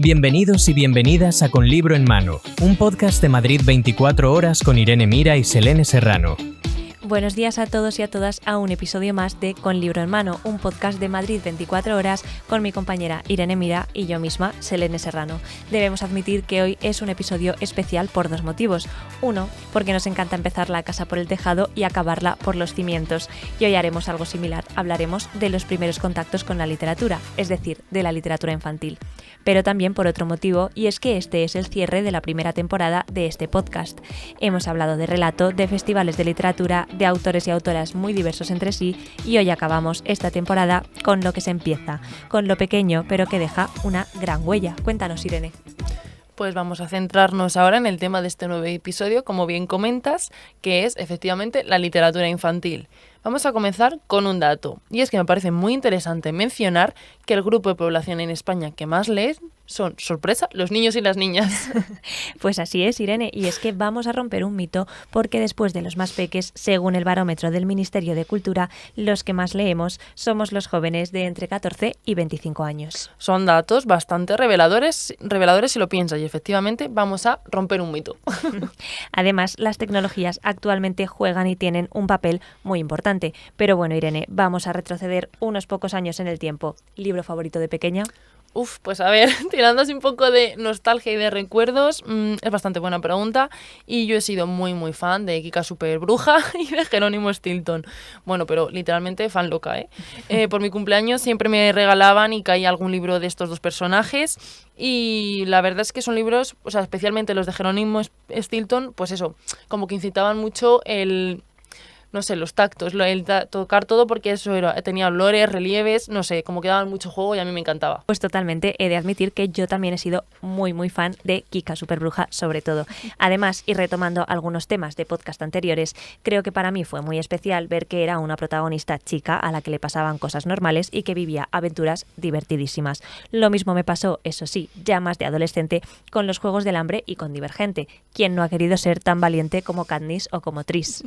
Bienvenidos y bienvenidas a Con Libro en Mano, un podcast de Madrid 24 horas con Irene Mira y Selene Serrano. Buenos días a todos y a todas a un episodio más de Con Libro en Mano, un podcast de Madrid 24 horas con mi compañera Irene Mira y yo misma, Selene Serrano. Debemos admitir que hoy es un episodio especial por dos motivos. Uno, porque nos encanta empezar la casa por el tejado y acabarla por los cimientos. Y hoy haremos algo similar, hablaremos de los primeros contactos con la literatura, es decir, de la literatura infantil. Pero también por otro motivo, y es que este es el cierre de la primera temporada de este podcast. Hemos hablado de relato, de festivales de literatura, de autores y autoras muy diversos entre sí, y hoy acabamos esta temporada con lo que se empieza, con lo pequeño pero que deja una gran huella. Cuéntanos, Irene. Pues vamos a centrarnos ahora en el tema de este nuevo episodio, como bien comentas, que es efectivamente la literatura infantil. Vamos a comenzar con un dato, y es que me parece muy interesante mencionar que el grupo de población en España que más lee son, sorpresa, los niños y las niñas. Pues así es, Irene, y es que vamos a romper un mito porque después de los más peques, según el barómetro del Ministerio de Cultura, los que más leemos somos los jóvenes de entre 14 y 25 años. Son datos bastante reveladores si lo piensas, y efectivamente vamos a romper un mito. Además, las tecnologías actualmente juegan y tienen un papel muy importante. Pero bueno, Irene, vamos a retroceder unos pocos años en el tiempo. ¿Libro favorito de pequeña? Pues a ver, tirando así un poco de nostalgia y de recuerdos, es bastante buena pregunta, y yo he sido muy fan de Kika Superbruja y de Jerónimo Stilton. Bueno, pero literalmente fan loca, ¿eh? Por mi cumpleaños siempre me regalaban y caía algún libro de estos dos personajes, y la verdad es que son libros, o sea, especialmente los de Jerónimo Stilton, pues eso, como que incitaban mucho los tactos, el tocar todo, porque eso tenía olores, relieves, no sé, como que daban mucho juego y a mí me encantaba. Pues totalmente, he de admitir que yo también he sido muy fan de Kika Superbruja, sobre todo. Además, y retomando algunos temas de podcast anteriores, creo que para mí fue muy especial ver que era una protagonista chica a la que le pasaban cosas normales y que vivía aventuras divertidísimas. Lo mismo me pasó, eso sí, ya más de adolescente, con los Juegos del Hambre y con Divergente. ¿Quién no ha querido ser tan valiente como Katniss o como Tris?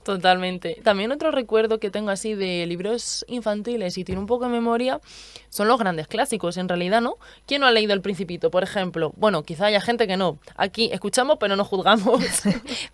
Totalmente. También otro recuerdo que tengo así de libros infantiles y tiene un poco de memoria son los grandes clásicos, en realidad, ¿no? ¿Quién no ha leído El Principito, por ejemplo? Bueno, quizá haya gente que no. Aquí escuchamos pero no juzgamos.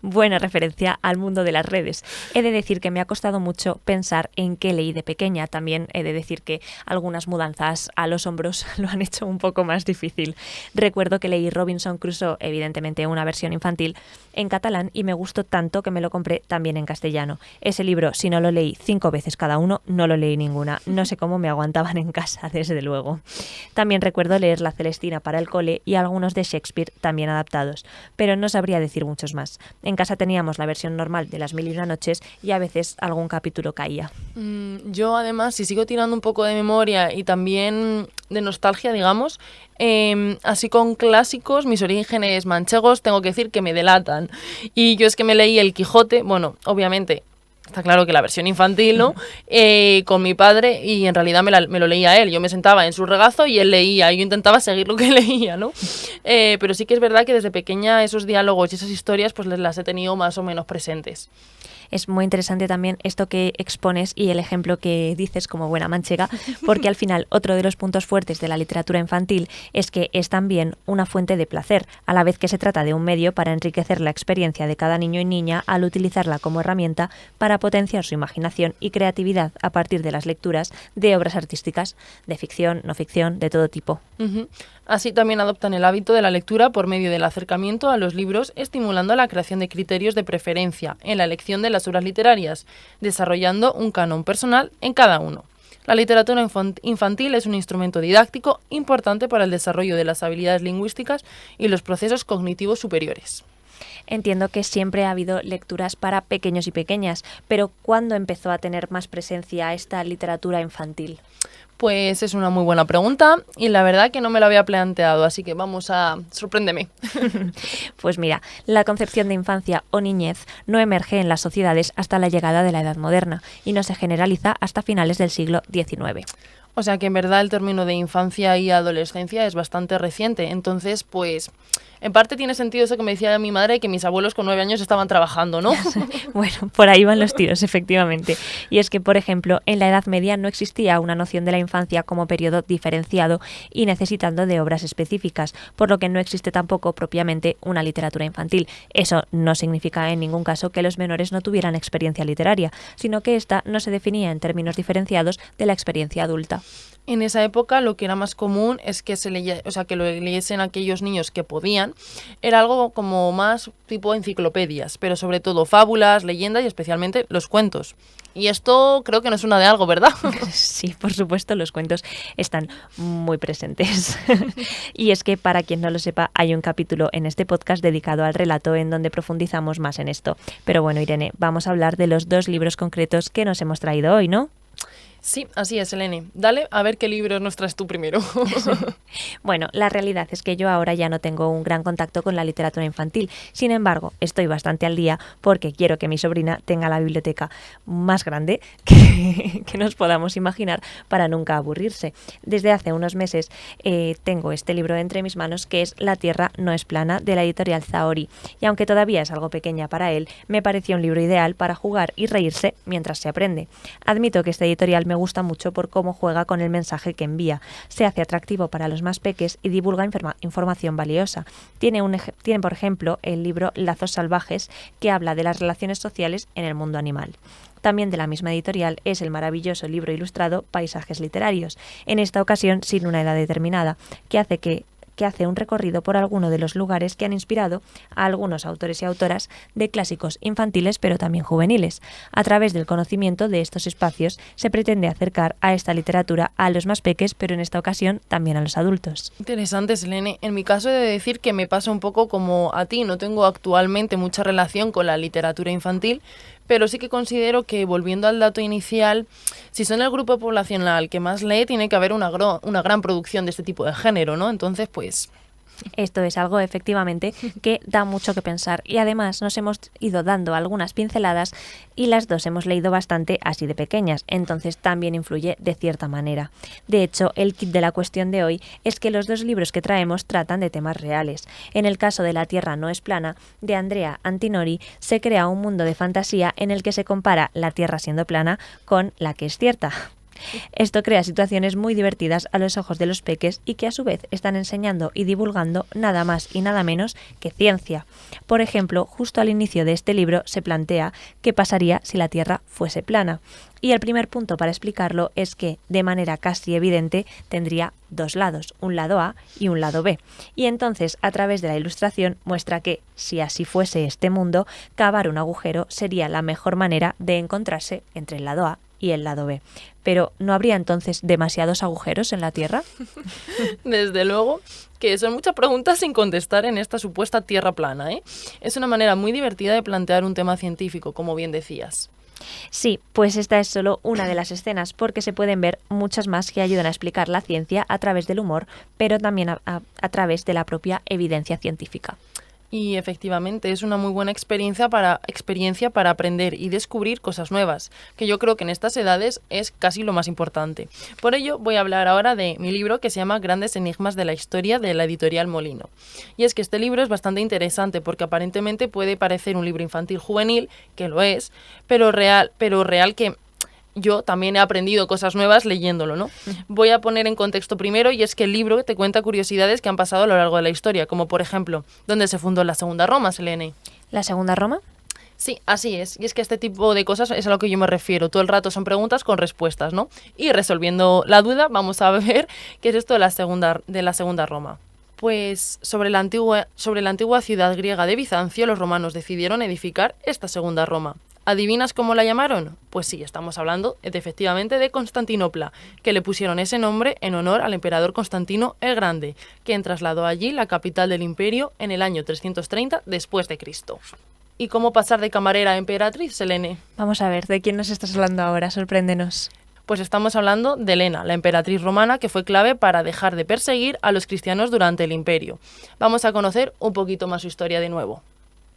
Buena referencia al mundo de las redes. He de decir que me ha costado mucho pensar en qué leí de pequeña. También he de decir que algunas mudanzas a los hombros lo han hecho un poco más difícil. Recuerdo que leí Robinson Crusoe, evidentemente una versión infantil, en catalán, y me gustó tanto que me lo compré también en castellano. Ese libro, si no lo leí 5 veces cada uno, no lo leí ninguna. No sé cómo me aguantaban en casa, desde luego. También recuerdo leer La Celestina para el cole y algunos de Shakespeare también adaptados, pero no sabría decir muchos más. En casa teníamos la versión normal de Las Mil y una noches y a veces algún capítulo caía. Yo además, si sigo tirando un poco de memoria y también de nostalgia, digamos, así con clásicos, mis orígenes manchegos, tengo que decir que me delatan. Y yo es que me leí El Quijote, bueno, obviamente, está claro que la versión infantil, ¿no? Con mi padre, y en realidad me lo leía él. Yo me sentaba en su regazo y él leía, y yo intentaba seguir lo que leía, ¿no? Pero sí que es verdad que desde pequeña esos diálogos y esas historias pues las he tenido más o menos presentes. Es muy interesante también esto que expones y el ejemplo que dices como buena manchega, porque al final otro de los puntos fuertes de la literatura infantil es que es también una fuente de placer, a la vez que se trata de un medio para enriquecer la experiencia de cada niño y niña al utilizarla como herramienta para potenciar su imaginación y creatividad a partir de las lecturas de obras artísticas, de ficción, no ficción, de todo tipo. Uh-huh. Así también adoptan el hábito de la lectura por medio del acercamiento a los libros, estimulando la creación de criterios de preferencia en la elección de las obras literarias, desarrollando un canon personal en cada uno. La literatura infantil es un instrumento didáctico importante para el desarrollo de las habilidades lingüísticas y los procesos cognitivos superiores. Entiendo que siempre ha habido lecturas para pequeños y pequeñas, pero ¿cuándo empezó a tener más presencia esta literatura infantil? Pues es una muy buena pregunta y la verdad que no me lo había planteado, así que sorpréndeme. Pues mira, la concepción de infancia o niñez no emerge en las sociedades hasta la llegada de la Edad Moderna y no se generaliza hasta finales del siglo XIX. O sea que en verdad el término de infancia y adolescencia es bastante reciente. Entonces, pues, en parte tiene sentido eso que me decía mi madre, que mis abuelos con 9 años estaban trabajando, ¿no? Bueno, por ahí van los tiros, efectivamente. Y es que, por ejemplo, en la Edad Media no existía una noción de la infancia como periodo diferenciado y necesitando de obras específicas, por lo que no existe tampoco propiamente una literatura infantil. Eso no significa en ningún caso que los menores no tuvieran experiencia literaria, sino que ésta no se definía en términos diferenciados de la experiencia adulta. En esa época lo que era más común es que que lo leyesen aquellos niños que podían. Era algo como más tipo enciclopedias, pero sobre todo fábulas, leyendas y especialmente los cuentos. Y esto creo que no suena de algo, ¿verdad? Sí, por supuesto, los cuentos están muy presentes. Y es que, para quien no lo sepa, hay un capítulo en este podcast dedicado al relato en donde profundizamos más en esto. Pero bueno, Irene, vamos a hablar de los 2 libros concretos que nos hemos traído hoy, ¿no? Sí, así es, Elene. Dale, a ver qué libros nos traes tú primero. Bueno, la realidad es que yo ahora ya no tengo un gran contacto con la literatura infantil. Sin embargo, estoy bastante al día porque quiero que mi sobrina tenga la biblioteca más grande que nos podamos imaginar para nunca aburrirse. Desde hace unos meses tengo este libro entre mis manos, que es La tierra no es plana, de la editorial Zaori. Y aunque todavía es algo pequeña para él, me pareció un libro ideal para jugar y reírse mientras se aprende. Admito que este editorial me gusta mucho por cómo juega con el mensaje que envía. Se hace atractivo para los más peques y divulga información valiosa. Tiene, por ejemplo, el libro Lazos salvajes, que habla de las relaciones sociales en el mundo animal. También de la misma editorial es el maravilloso libro ilustrado Paisajes literarios, en esta ocasión sin una edad determinada, que hace un recorrido por alguno de los lugares que han inspirado a algunos autores y autoras de clásicos infantiles, pero también juveniles. A través del conocimiento de estos espacios se pretende acercar a esta literatura a los más peques, pero en esta ocasión también a los adultos. Interesante, Selene. En mi caso he de decir que me pasa un poco como a ti. No tengo actualmente mucha relación con la literatura infantil, pero sí que considero que, volviendo al dato inicial, si son el grupo poblacional que más lee, tiene que haber una gran producción de este tipo de género, ¿no? Entonces, pues... Esto es algo, efectivamente, que da mucho que pensar, y además nos hemos ido dando algunas pinceladas y las 2 hemos leído bastante así de pequeñas, entonces también influye de cierta manera. De hecho, el kit de la cuestión de hoy es que los 2 libros que traemos tratan de temas reales. En el caso de La tierra no es plana, de Andrea Antinori, se crea un mundo de fantasía en el que se compara la tierra siendo plana con la que es cierta. Esto crea situaciones muy divertidas a los ojos de los peques y que a su vez están enseñando y divulgando nada más y nada menos que ciencia. Por ejemplo, justo al inicio de este libro se plantea qué pasaría si la Tierra fuese plana. Y el primer punto para explicarlo es que, de manera casi evidente, tendría 2 lados, un lado A y un lado B. Y entonces, a través de la ilustración, muestra que, si así fuese este mundo, cavar un agujero sería la mejor manera de encontrarse entre el lado A y el lado B. Pero, ¿no habría entonces demasiados agujeros en la Tierra? Desde luego, que son muchas preguntas sin contestar en esta supuesta Tierra plana, ¿eh? Es una manera muy divertida de plantear un tema científico, como bien decías. Sí, pues esta es solo una de las escenas, porque se pueden ver muchas más que ayudan a explicar la ciencia a través del humor, pero también a través de la propia evidencia científica. Y efectivamente es una muy buena experiencia para aprender y descubrir cosas nuevas, que yo creo que en estas edades es casi lo más importante. Por ello voy a hablar ahora de mi libro, que se llama Grandes enigmas de la historia, de la editorial Molino. Y es que este libro es bastante interesante porque aparentemente puede parecer un libro infantil juvenil, que lo es, pero real que yo también he aprendido cosas nuevas leyéndolo, ¿no? Voy a poner en contexto primero, y es que el libro te cuenta curiosidades que han pasado a lo largo de la historia, como por ejemplo, ¿dónde se fundó la Segunda Roma, Selene? ¿La Segunda Roma? Sí, así es. Y es que este tipo de cosas es a lo que yo me refiero. Todo el rato son preguntas con respuestas, ¿no? Y resolviendo la duda, vamos a ver qué es esto de la Segunda Roma. Pues sobre la antigua ciudad griega de Bizancio, los romanos decidieron edificar esta Segunda Roma. ¿Adivinas cómo la llamaron? Pues sí, estamos hablando efectivamente de Constantinopla, que le pusieron ese nombre en honor al emperador Constantino el Grande, quien trasladó allí la capital del imperio en el año 330 después de Cristo. ¿Y cómo pasar de camarera a emperatriz, Selene? Vamos a ver, ¿de quién nos estás hablando ahora? Sorpréndenos. Pues estamos hablando de Helena, la emperatriz romana que fue clave para dejar de perseguir a los cristianos durante el imperio. Vamos a conocer un poquito más su historia de nuevo.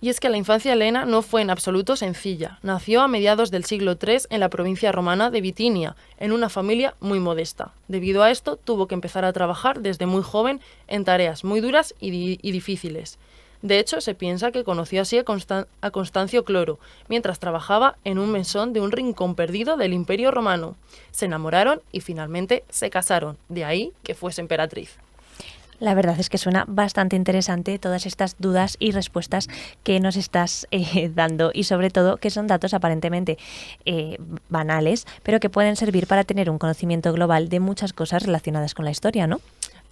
Y es que la infancia de Elena no fue en absoluto sencilla. Nació a mediados del siglo III en la provincia romana de Bitinia, en una familia muy modesta. Debido a esto, tuvo que empezar a trabajar desde muy joven en tareas muy duras y difíciles. De hecho, se piensa que conoció así a Constancio Cloro, mientras trabajaba en un mesón de un rincón perdido del Imperio Romano. Se enamoraron y finalmente se casaron, de ahí que fuese emperatriz. La verdad es que suena bastante interesante todas estas dudas y respuestas que nos estás dando y sobre todo que son datos aparentemente banales, pero que pueden servir para tener un conocimiento global de muchas cosas relacionadas con la historia, ¿no?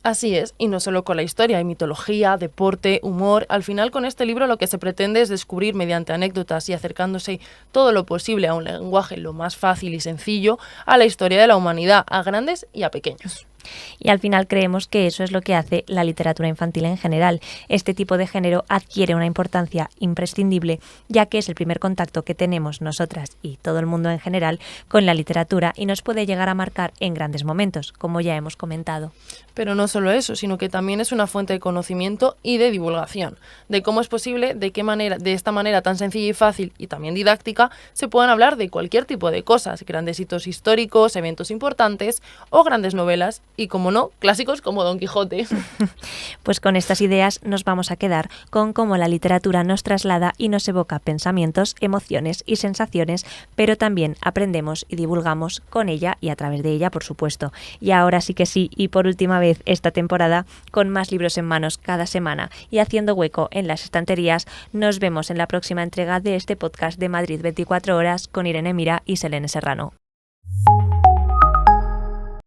Así es, y no solo con la historia, hay mitología, deporte, humor. Al final, con este libro lo que se pretende es descubrir mediante anécdotas y acercándose todo lo posible a un lenguaje lo más fácil y sencillo a la historia de la humanidad, a grandes y a pequeños. Y al final creemos que eso es lo que hace la literatura infantil en general. Este tipo de género adquiere una importancia imprescindible, ya que es el primer contacto que tenemos nosotras y todo el mundo en general con la literatura y nos puede llegar a marcar en grandes momentos, como ya hemos comentado. Pero no solo eso, sino que también es una fuente de conocimiento y de divulgación, de cómo es posible, de qué manera, de esta manera tan sencilla y fácil y también didáctica, se puedan hablar de cualquier tipo de cosas, grandes hitos históricos, eventos importantes o grandes novelas y, como no, clásicos como Don Quijote. Pues con estas ideas nos vamos a quedar con cómo la literatura nos traslada y nos evoca pensamientos, emociones y sensaciones, pero también aprendemos y divulgamos con ella y a través de ella, por supuesto. Y ahora sí que sí, y por última vez esta temporada, con más libros en manos cada semana y haciendo hueco en las estanterías, nos vemos en la próxima entrega de este podcast de Madrid 24 horas con Irene Mira y Selene Serrano.